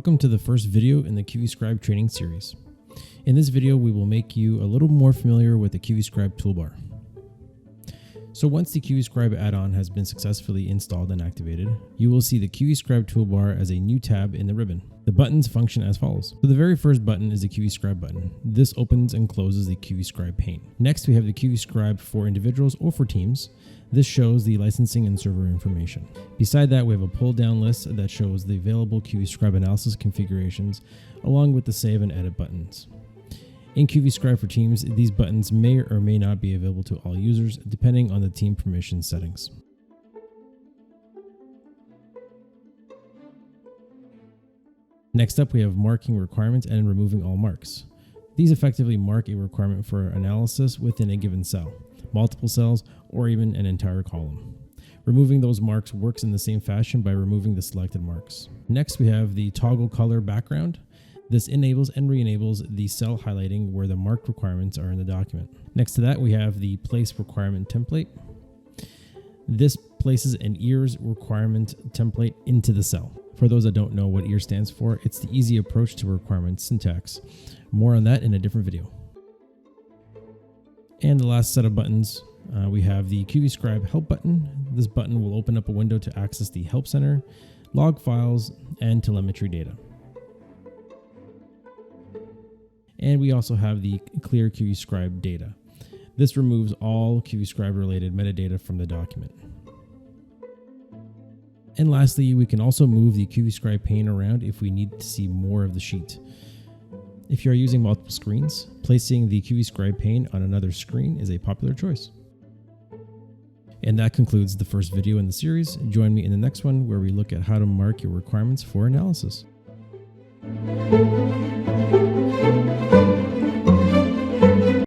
Welcome to the first video in the QVScribe training series. In this video, we will make you a little more familiar with the QVScribe toolbar. So once the QVScribe add-on has been successfully installed and activated, you will see the QVScribe toolbar as a new tab in the ribbon. The buttons function as follows. So the very first button is the QVScribe button. This opens and closes the QVScribe pane. Next, we have the QVScribe for individuals or for teams. This shows the licensing and server information. Beside that, we have a pull-down list that shows the available QVScribe analysis configurations, along with the save and edit buttons. In QVScribe for Teams, these buttons may or may not be available to all users, depending on the team permission settings. Next up, we have marking requirements and removing all marks. These effectively mark a requirement for analysis within a given cell, multiple cells, or even an entire column. Removing those marks works in the same fashion by removing the selected marks. Next, we have the toggle color background. This enables and re-enables the cell highlighting where the marked requirements are in the document. Next to that, we have the place requirement template. This places an ears requirement template into the cell. For those that don't know what ear stands for, it's the easy approach to requirement syntax. More on that in a different video. And the last set of buttons, we have the QVScribe help button. This button will open up a window to access the help center, log files, and telemetry data. And we also have the clear QVScribe data. This removes all QVScribe related metadata from the document. And lastly, we can also move the QVScribe pane around if we need to see more of the sheet. If you are using multiple screens, placing the QVScribe pane on another screen is a popular choice. And that concludes the first video in the series. Join me in the next one where we look at how to mark your requirements for analysis.